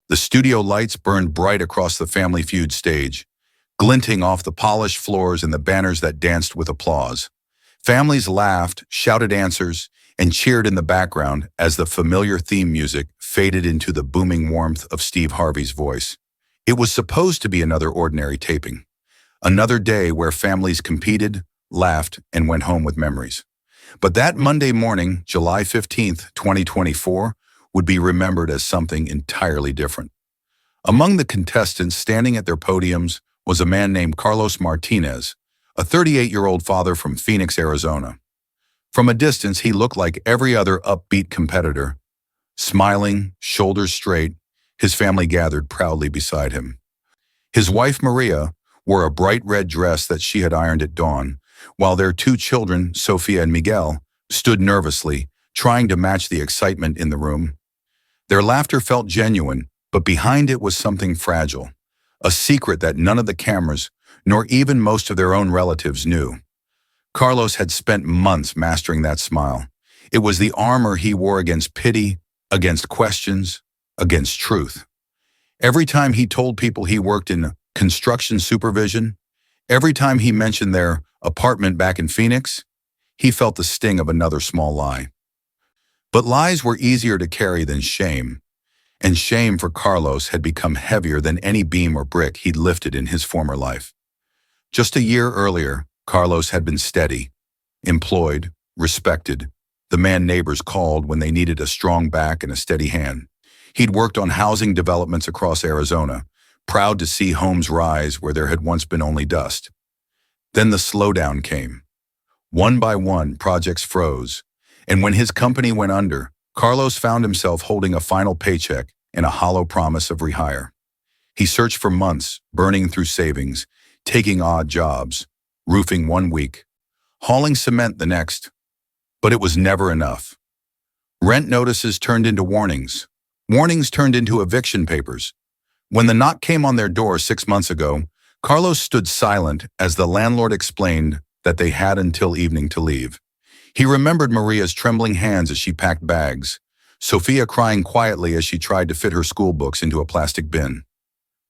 The studio lights burned bright across the Family Feud stage, glinting off the polished floors and the banners that danced with applause. Families laughed, shouted answers, and cheered in the background as the familiar theme music faded into the booming warmth of Steve Harvey's voice. It was supposed to be another ordinary taping, another day where families competed, laughed, and went home with memories. But that Monday morning, July 15th, 2024, would be remembered as something entirely different. Among the contestants standing at their podiums was a man named Carlos Martinez, a 38-year-old father from Phoenix, Arizona. From a distance, he looked like every other upbeat competitor. Smiling, shoulders straight, his family gathered proudly beside him. His wife, Maria, wore a bright red dress that she had ironed at dawn, while their two children, Sofia and Miguel, stood nervously, trying to match the excitement in the room. Their laughter felt genuine, but behind it was something fragile, a secret that none of the cameras, nor even most of their own relatives, knew. Carlos had spent months mastering that smile. It was the armor he wore against pity, against questions, against truth. Every time he told people he worked in construction supervision, every time he mentioned their apartment back in Phoenix, he felt the sting of another small lie. But lies were easier to carry than shame, and shame for Carlos had become heavier than any beam or brick he'd lifted in his former life. Just a year earlier, Carlos had been steady, employed, respected, the man neighbors called when they needed a strong back and a steady hand. He'd worked on housing developments across Arizona, proud to see homes rise where there had once been only dust. Then the slowdown came. One by one, projects froze, and when his company went under, Carlos found himself holding a final paycheck and a hollow promise of rehire. He searched for months, burning through savings, taking odd jobs, roofing one week, hauling cement the next, but it was never enough. Rent notices turned into warnings. Warnings turned into eviction papers. When the knock came on their door 6 months ago, Carlos stood silent as the landlord explained that they had until evening to leave. He remembered Maria's trembling hands as she packed bags, Sofia crying quietly as she tried to fit her school books into a plastic bin.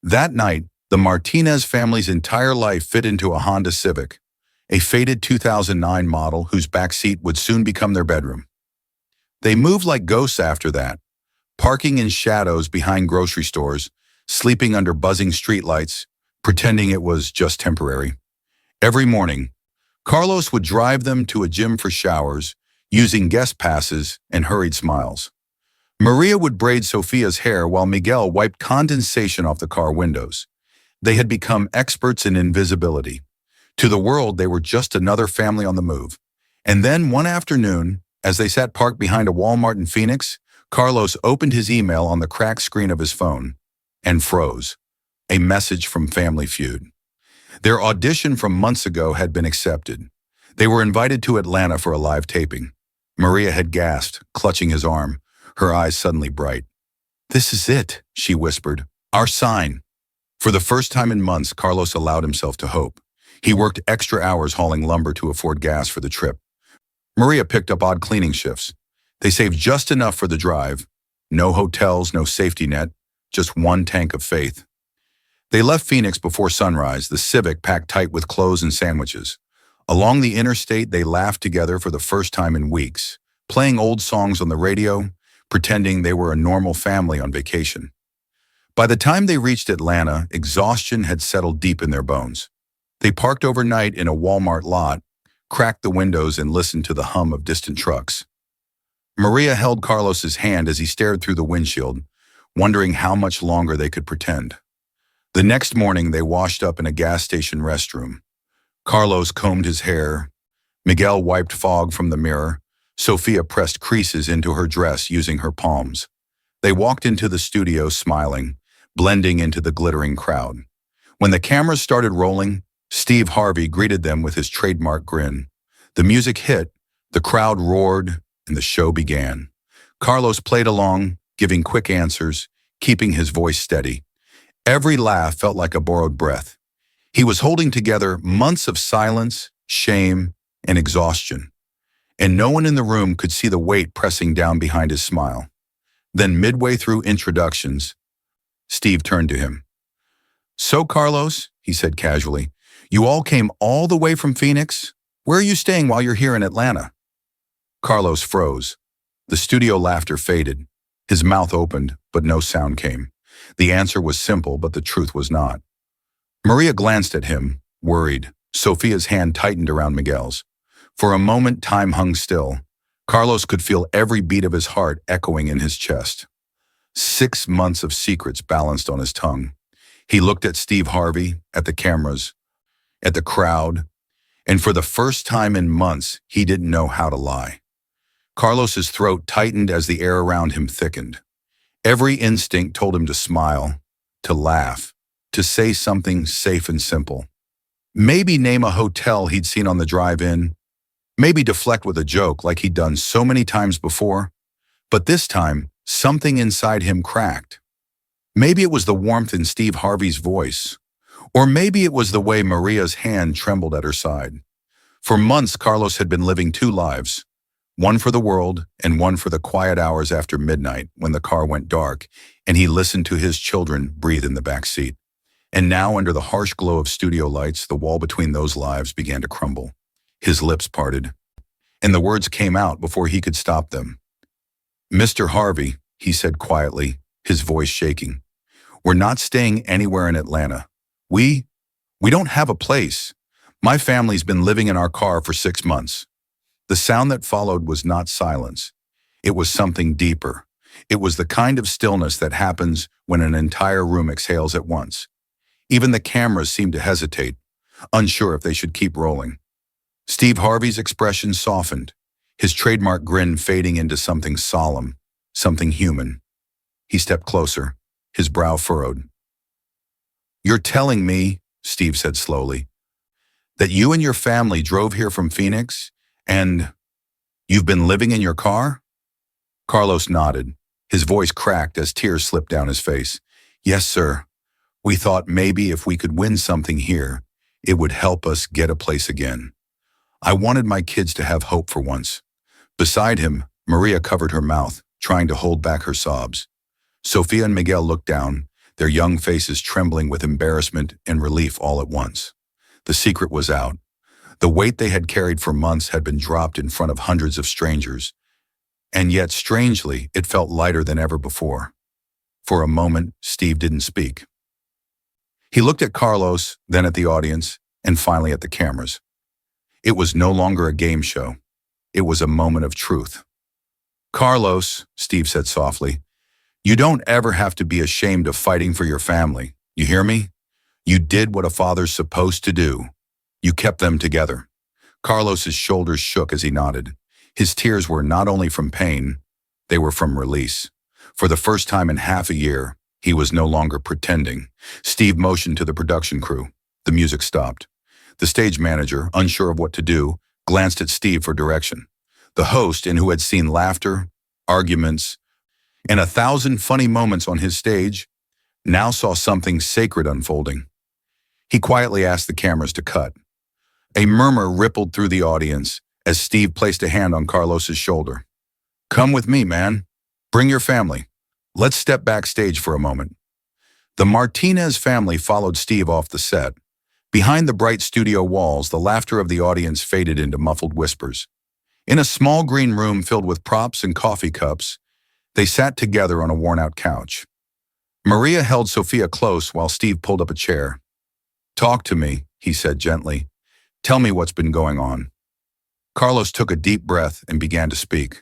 That night, the Martinez family's entire life fit into a Honda Civic, a faded 2009 model whose backseat would soon become their bedroom. They moved like ghosts after that, parking in shadows behind grocery stores, sleeping under buzzing streetlights, pretending it was just temporary. Every morning, Carlos would drive them to a gym for showers, using guest passes and hurried smiles. Maria would braid Sofia's hair while Miguel wiped condensation off the car windows. They had become experts in invisibility. To the world, they were just another family on the move. And then one afternoon, as they sat parked behind a Walmart in Phoenix, Carlos opened his email on the cracked screen of his phone and froze. A message from Family Feud. Their audition from months ago had been accepted. They were invited to Atlanta for a live taping. Maria had gasped, clutching his arm, her eyes suddenly bright. "This is it," she whispered. "Our sign." For the first time in months, Carlos allowed himself to hope. He worked extra hours hauling lumber to afford gas for the trip. Maria picked up odd cleaning shifts. They saved just enough for the drive. No hotels, no safety net, just one tank of faith. They left Phoenix before sunrise, the Civic packed tight with clothes and sandwiches. Along the interstate, they laughed together for the first time in weeks, playing old songs on the radio, pretending they were a normal family on vacation. By the time they reached Atlanta, exhaustion had settled deep in their bones. They parked overnight in a Walmart lot, cracked the windows and listened to the hum of distant trucks. Maria held Carlos's hand as he stared through the windshield, wondering how much longer they could pretend. The next morning, they washed up in a gas station restroom. Carlos combed his hair. Miguel wiped fog from the mirror. Sofia pressed creases into her dress using her palms. They walked into the studio smiling, blending into the glittering crowd. When the cameras started rolling, Steve Harvey greeted them with his trademark grin. The music hit, the crowd roared, and the show began. Carlos played along, giving quick answers, keeping his voice steady. Every laugh felt like a borrowed breath. He was holding together months of silence, shame, and exhaustion, and no one in the room could see the weight pressing down behind his smile. Then midway through introductions, Steve turned to him. So, Carlos, he said casually, you all came all the way from Phoenix? Where are you staying while you're here in Atlanta? Carlos froze. The studio laughter faded. His mouth opened, but no sound came. The answer was simple, but the truth was not. Maria glanced at him, worried. Sophia's hand tightened around Miguel's. For a moment, time hung still. Carlos could feel every beat of his heart echoing in his chest. 6 months of secrets balanced on his tongue. He looked at Steve Harvey, at the cameras, at the crowd, and for the first time in months, he didn't know how to lie. Carlos's throat tightened as the air around him thickened. Every instinct told him to smile, to laugh, to say something safe and simple. Maybe name a hotel he'd seen on the drive-in. Maybe deflect with a joke like he'd done so many times before. But this time, something inside him cracked. Maybe it was the warmth in Steve Harvey's voice. Or maybe it was the way Maria's hand trembled at her side. For months, Carlos had been living 2 lives. One for the world and one for the quiet hours after midnight when the car went dark and he listened to his children breathe in the back seat. And now, under the harsh glow of studio lights, the wall between those lives began to crumble. His lips parted, and the words came out before he could stop them. Mr. Harvey, he said quietly, his voice shaking, we're not staying anywhere in Atlanta. We don't have a place. My family's been living in our car for 6 months. The sound that followed was not silence. It was something deeper. It was the kind of stillness that happens when an entire room exhales at once. Even the cameras seemed to hesitate, unsure if they should keep rolling. Steve Harvey's expression softened, his trademark grin fading into something solemn, something human. He stepped closer, his brow furrowed. You're telling me, Steve said slowly, that you and your family drove here from Phoenix and you've been living in your car? Carlos nodded. His voice cracked as tears slipped down his face. Yes, sir. We thought maybe if we could win something here, it would help us get a place again. I wanted my kids to have hope for once. Beside him, Maria covered her mouth, trying to hold back her sobs. Sophia and Miguel looked down, their young faces trembling with embarrassment and relief all at once. The secret was out. The weight they had carried for months had been dropped in front of hundreds of strangers. And yet, strangely, it felt lighter than ever before. For a moment, Steve didn't speak. He looked at Carlos, then at the audience, and finally at the cameras. It was no longer a game show. It was a moment of truth. Carlos, Steve said softly, you don't ever have to be ashamed of fighting for your family. You hear me? You did what a father's supposed to do. You kept them together. Carlos's shoulders shook as he nodded. His tears were not only from pain, they were from release. For the first time in half a year, he was no longer pretending. Steve motioned to the production crew. The music stopped. The stage manager, unsure of what to do, glanced at Steve for direction. The host, in who had seen laughter, arguments, and 1,000 funny moments on his stage, now saw something sacred unfolding. He quietly asked the cameras to cut. A murmur rippled through the audience as Steve placed a hand on Carlos's shoulder. Come with me, man. Bring your family. Let's step backstage for a moment. The Martinez family followed Steve off the set. Behind the bright studio walls, the laughter of the audience faded into muffled whispers. In a small green room filled with props and coffee cups, they sat together on a worn-out couch. Maria held Sophia close while Steve pulled up a chair. Talk to me, he said gently. Tell me what's been going on. Carlos took a deep breath and began to speak,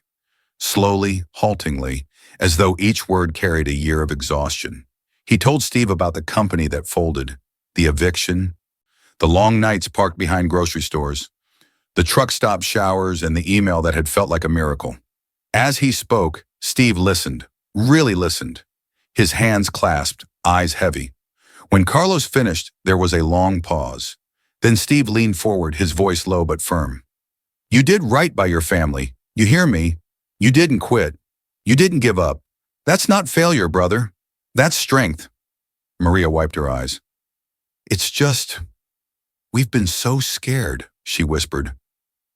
slowly, haltingly, as though each word carried a year of exhaustion. He told Steve about the company that folded, the eviction, the long nights parked behind grocery stores, the truck stop showers, and the email that had felt like a miracle. As he spoke, Steve listened, really listened, his hands clasped, eyes heavy. When Carlos finished, there was a long pause. Then Steve leaned forward, his voice low but firm. You did right by your family. You hear me? You didn't quit. You didn't give up. That's not failure, brother. That's strength. Maria wiped her eyes. It's just, we've been so scared, she whispered.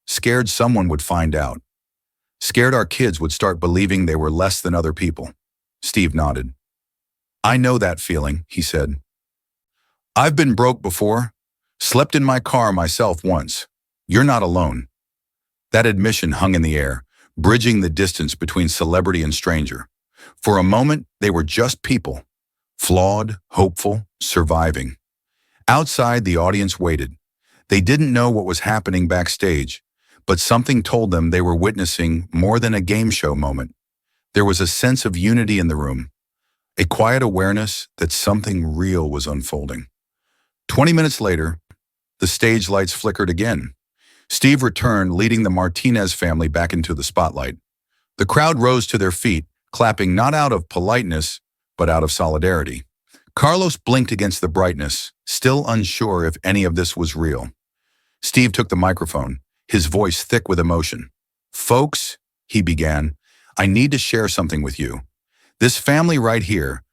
Scared someone would find out. Scared our kids would start believing they were less than other people. Steve nodded. I know that feeling, he said. I've been broke before, slept in my car myself once. You're not alone. That admission hung in the air, bridging the distance between celebrity and stranger. For a moment, they were just people, flawed, hopeful, surviving. Outside, the audience waited. They didn't know what was happening backstage, but something told them they were witnessing more than a game show moment. There was a sense of unity in the room, a quiet awareness that something real was unfolding. 20 minutes later, the stage lights flickered again. Steve returned, leading the Martinez family back into the spotlight. The crowd rose to their feet, clapping not out of politeness, but out of solidarity. Carlos blinked against the brightness, still unsure if any of this was real. Steve took the microphone, his voice thick with emotion. "Folks," he began, "I need to share something with you. This family right here,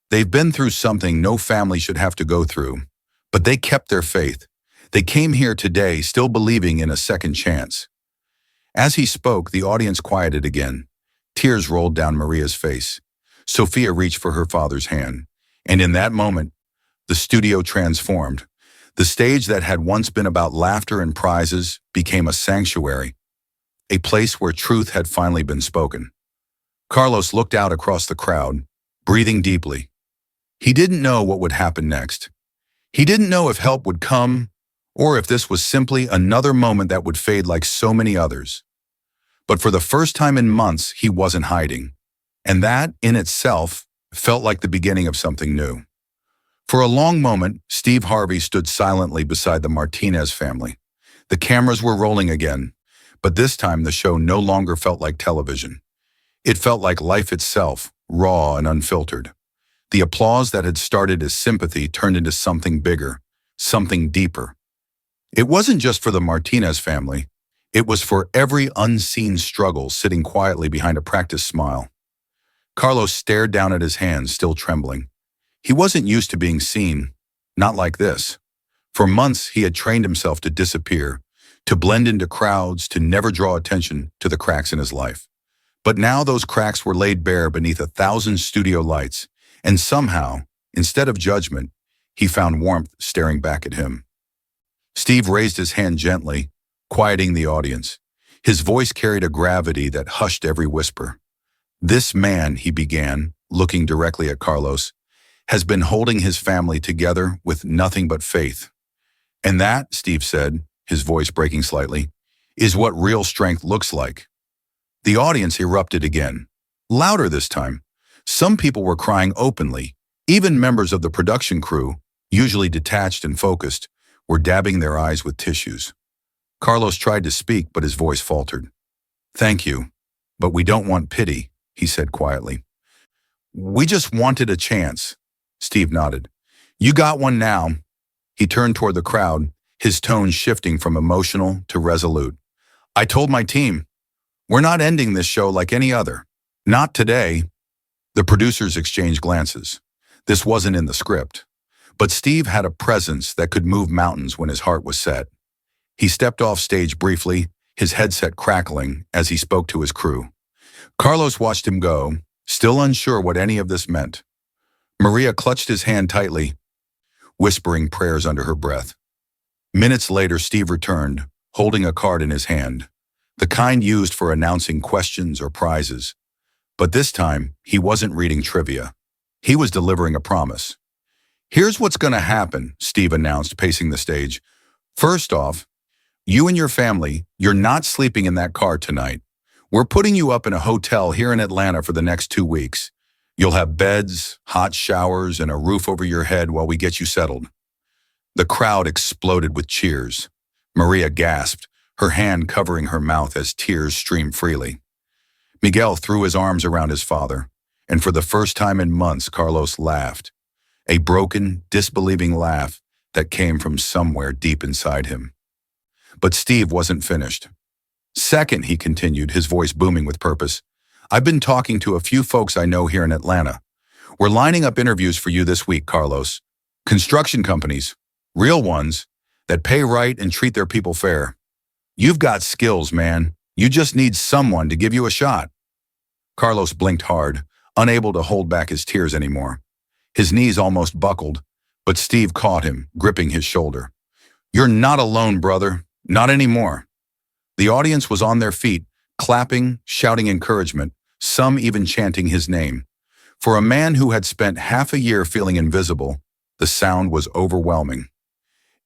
they've been through something no family should have to go through, but they kept their faith. They came here today still believing in a second chance." As he spoke, the audience quieted again. Tears rolled down Maria's face. Sophia reached for her father's hand, and in that moment, the studio transformed. The stage that had once been about laughter and prizes became a sanctuary, a place where truth had finally been spoken. Carlos looked out across the crowd, breathing deeply. He didn't know what would happen next. He didn't know if help would come, or if this was simply another moment that would fade like so many others. But for the first time in months, he wasn't hiding. And that, in itself, felt like the beginning of something new. For a long moment, Steve Harvey stood silently beside the Martinez family. The cameras were rolling again, but this time the show no longer felt like television. It felt like life itself, raw and unfiltered. The applause that had started as sympathy turned into something bigger, something deeper. It wasn't just for the Martinez family. It was for every unseen struggle sitting quietly behind a practiced smile. Carlos stared down at his hands, still trembling. He wasn't used to being seen, not like this. For months, he had trained himself to disappear, to blend into crowds, to never draw attention to the cracks in his life. But now those cracks were laid bare beneath 1,000 studio lights, and somehow, instead of judgment, he found warmth staring back at him. Steve raised his hand gently, quieting the audience. His voice carried a gravity that hushed every whisper. "This man," he began, looking directly at Carlos, "has been holding his family together with nothing but faith. And that," Steve said, his voice breaking slightly, "is what real strength looks like." The audience erupted again, louder this time. Some people were crying openly. Even members of the production crew, usually detached and focused, were dabbing their eyes with tissues. Carlos tried to speak, but his voice faltered. "Thank you, but we don't want pity," he said quietly. "We just wanted a chance." Steve nodded. "You got one now." He turned toward the crowd, his tone shifting from emotional to resolute. "I told my team, we're not ending this show like any other. Not today." The producers exchanged glances. This wasn't in the script. But Steve had a presence that could move mountains when his heart was set. He stepped off stage briefly, his headset crackling as he spoke to his crew. Carlos watched him go, still unsure what any of this meant. Maria clutched his hand tightly, whispering prayers under her breath. Minutes later, Steve returned, holding a card in his hand, the kind used for announcing questions or prizes. But this time, he wasn't reading trivia. He was delivering a promise. "Here's what's going to happen," Steve announced, pacing the stage. "First off, you and your family, you're not sleeping in that car tonight. We're putting you up in a hotel here in Atlanta for the next 2 weeks. You'll have beds, hot showers, and a roof over your head while we get you settled." The crowd exploded with cheers. Maria gasped, her hand covering her mouth as tears streamed freely. Miguel threw his arms around his father, and for the first time in months, Carlos laughed. A broken, disbelieving laugh that came from somewhere deep inside him. But Steve wasn't finished. "Second," he continued, his voice booming with purpose, "I've been talking to a few folks I know here in Atlanta. We're lining up interviews for you this week, Carlos. Construction companies, real ones, that pay right and treat their people fair. You've got skills, man. You just need someone to give you a shot." Carlos blinked hard, unable to hold back his tears anymore. His knees almost buckled, but Steve caught him, gripping his shoulder. "You're not alone, brother. Not anymore." The audience was on their feet, clapping, shouting encouragement, some even chanting his name. For a man who had spent half a year feeling invisible, the sound was overwhelming.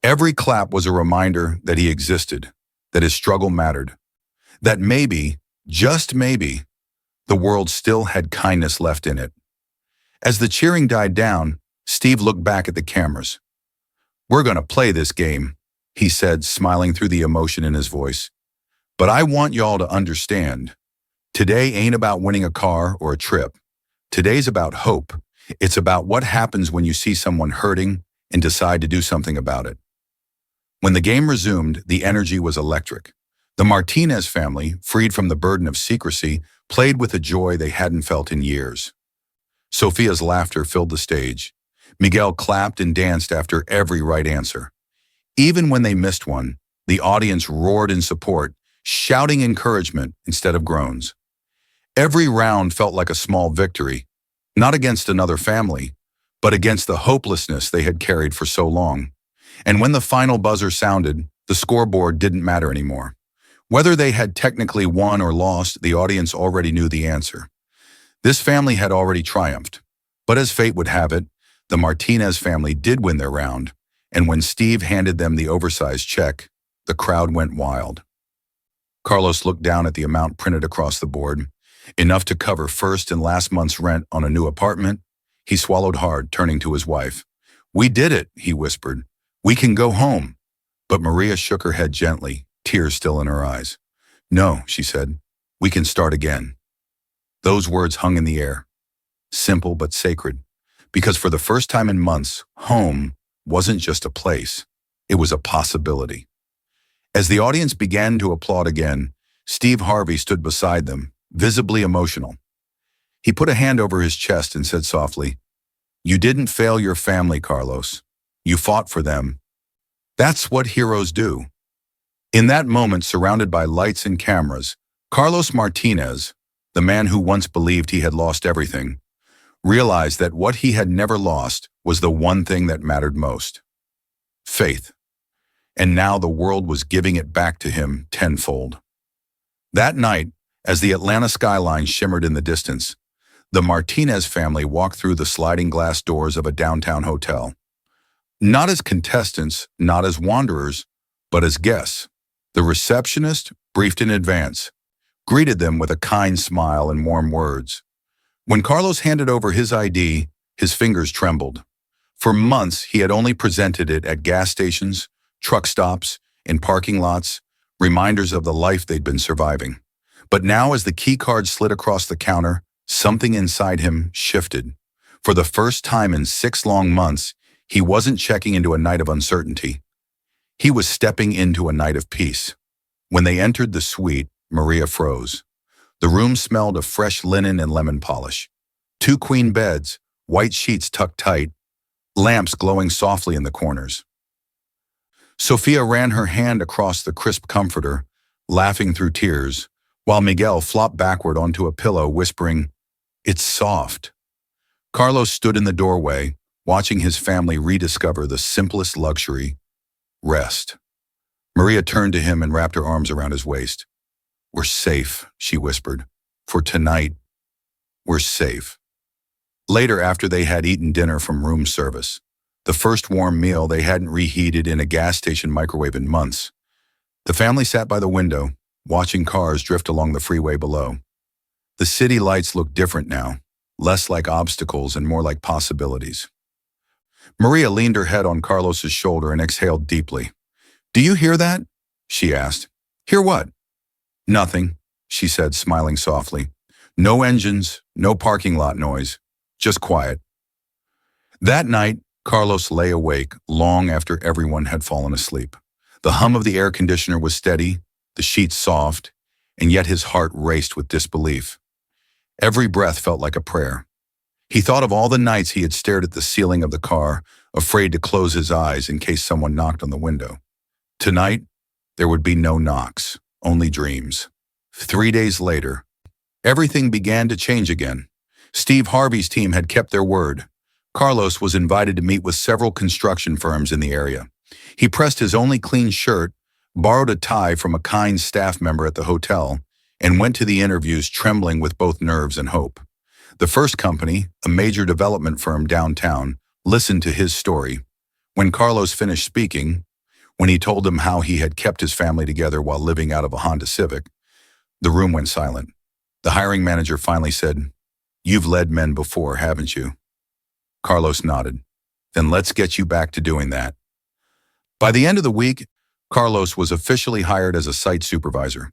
Every clap was a reminder that he existed, that his struggle mattered, that maybe, just maybe, the world still had kindness left in it. As the cheering died down, Steve looked back at the cameras. "We're going to play this game," he said, smiling through the emotion in his voice. "But I want y'all to understand, today ain't about winning a car or a trip. Today's about hope. It's about what happens when you see someone hurting and decide to do something about it." When the game resumed, the energy was electric. The Martinez family, freed from the burden of secrecy, played with a joy they hadn't felt in years. Sophia's laughter filled the stage. Miguel clapped and danced after every right answer. Even when they missed one, the audience roared in support, shouting encouragement instead of groans. Every round felt like a small victory, not against another family, but against the hopelessness they had carried for so long. And when the final buzzer sounded, the scoreboard didn't matter anymore. Whether they had technically won or lost, the audience already knew the answer. This family had already triumphed. But as fate would have it, the Martinez family did win their round, and when Steve handed them the oversized check, the crowd went wild. Carlos looked down at the amount printed across the board, enough to cover first and last month's rent on a new apartment. He swallowed hard, turning to his wife. "We did it," he whispered. "We can go home." But Maria shook her head gently, tears still in her eyes. "No," she said, "we can start again." Those words hung in the air, simple but sacred, because for the first time in months, home wasn't just a place, it was a possibility. As the audience began to applaud again, Steve Harvey stood beside them, visibly emotional. He put a hand over his chest and said softly, "You didn't fail your family, Carlos. You fought for them. That's what heroes do." In that moment, surrounded by lights and cameras, Carlos Martinez, the man who once believed he had lost everything, realized that what he had never lost was the one thing that mattered most: faith. And now the world was giving it back to him tenfold. That night, as the Atlanta skyline shimmered in the distance, the Martinez family walked through the sliding glass doors of a downtown hotel. Not as contestants, not as wanderers, but as guests. The receptionist, briefed in advance, greeted them with a kind smile and warm words. When Carlos handed over his ID, his fingers trembled. For months, he had only presented it at gas stations, truck stops, in parking lots, reminders of the life they'd been surviving. But now, as the key card slid across the counter, something inside him shifted. For the first time in 6 long months, he wasn't checking into a night of uncertainty. He was stepping into a night of peace. When they entered the suite, Maria froze. The room smelled of fresh linen and lemon polish. 2 queen beds, white sheets tucked tight, lamps glowing softly in the corners. Sophia ran her hand across the crisp comforter, laughing through tears, while Miguel flopped backward onto a pillow, whispering, "It's soft." Carlos stood in the doorway, watching his family rediscover the simplest luxury: rest. Maria turned to him and wrapped her arms around his waist. "We're safe," she whispered. "For tonight, we're safe." Later, after they had eaten dinner from room service, the first warm meal they hadn't reheated in a gas station microwave in months, the family sat by the window, watching cars drift along the freeway below. The city lights looked different now, less like obstacles and more like possibilities. Maria leaned her head on Carlos's shoulder and exhaled deeply. "Do you hear that?" she asked. "Hear what?" "Nothing," she said, smiling softly. "No engines, no parking lot noise, just quiet." That night, Carlos lay awake long after everyone had fallen asleep. The hum of the air conditioner was steady, the sheets soft, and yet his heart raced with disbelief. Every breath felt like a prayer. He thought of all the nights he had stared at the ceiling of the car, afraid to close his eyes in case someone knocked on the window. Tonight, there would be no knocks, only dreams. 3 days later, everything began to change again. Steve Harvey's team had kept their word. Carlos was invited to meet with several construction firms in the area. He pressed his only clean shirt, borrowed a tie from a kind staff member at the hotel, and went to the interviews trembling with both nerves and hope. The first company, a major development firm downtown, listened to his story. When Carlos finished speaking, when he told them how he had kept his family together while living out of a Honda Civic, the room went silent. The hiring manager finally said, "You've led men before, haven't you?" Carlos nodded. "Then let's get you back to doing that." By the end of the week, Carlos was officially hired as a site supervisor.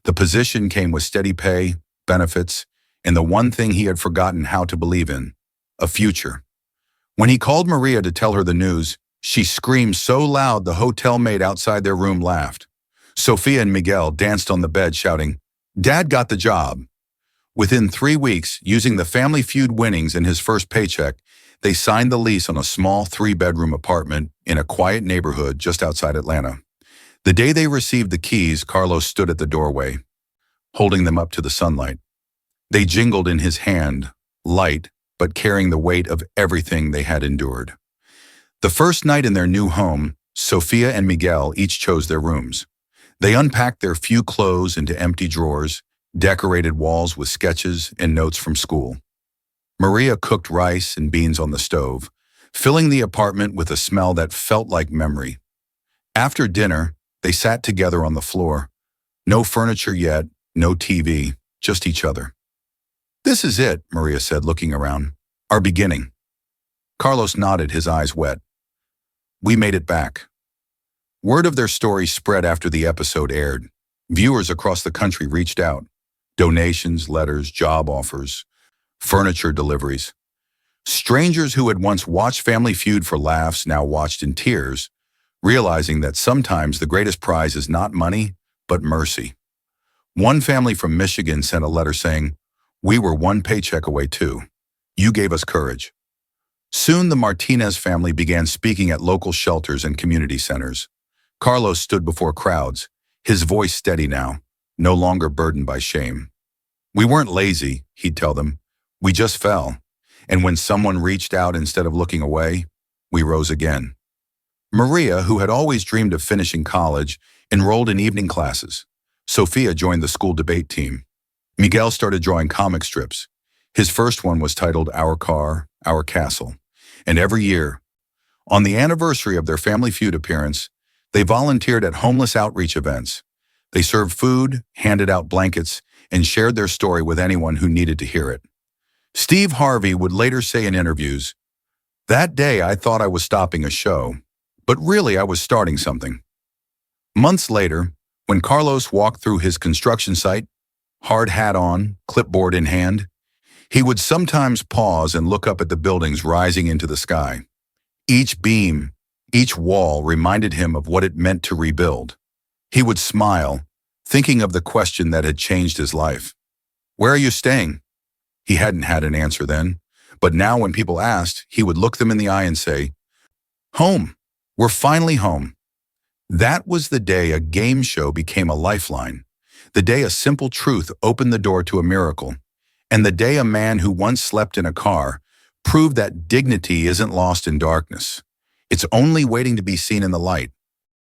The position came with steady pay, benefits, and the one thing he had forgotten how to believe in, a future. When he called Maria to tell her the news, she screamed so loud the hotel maid outside their room laughed. Sofia and Miguel danced on the bed shouting, "Dad got the job." Within 3 weeks, using the Family Feud winnings and his first paycheck, they signed the lease on a small 3-bedroom apartment in a quiet neighborhood just outside Atlanta. The day they received the keys, Carlos stood at the doorway, holding them up to the sunlight. They jingled in his hand, light, but carrying the weight of everything they had endured. The first night in their new home, Sofia and Miguel each chose their rooms. They unpacked their few clothes into empty drawers, decorated walls with sketches and notes from school. Maria cooked rice and beans on the stove, filling the apartment with a smell that felt like memory. After dinner, they sat together on the floor. No furniture yet, no TV, just each other. "This is it," Maria said, looking around. "Our beginning." Carlos nodded, his eyes wet. "We made it back." Word of their story spread after the episode aired. Viewers across the country reached out. Donations, letters, job offers, furniture deliveries. Strangers who had once watched Family Feud for laughs now watched in tears, realizing that sometimes the greatest prize is not money, but mercy. One family from Michigan sent a letter saying, "We were one paycheck away too. You gave us courage." Soon the Martinez family began speaking at local shelters and community centers. Carlos stood before crowds, his voice steady now, no longer burdened by shame. "We weren't lazy," he'd tell them. "We just fell. And when someone reached out instead of looking away, we rose again." Maria, who had always dreamed of finishing college, enrolled in evening classes. Sofia joined the school debate team. Miguel started drawing comic strips. His first one was titled Our Car, Our Castle. And every year, on the anniversary of their Family Feud appearance, they volunteered at homeless outreach events. They served food, handed out blankets, and shared their story with anyone who needed to hear it. Steve Harvey would later say in interviews, "That day I thought I was stopping a show, but really I was starting something." Months later, when Carlos walked through his construction site, hard hat on, clipboard in hand, he would sometimes pause and look up at the buildings rising into the sky. Each beam, each wall reminded him of what it meant to rebuild. He would smile, thinking of the question that had changed his life. "Where are you staying?" He hadn't had an answer then, but now when people asked, he would look them in the eye and say, "Home. We're finally home." That was the day a game show became a lifeline, the day a simple truth opened the door to a miracle, and the day a man who once slept in a car proved that dignity isn't lost in darkness. It's only waiting to be seen in the light.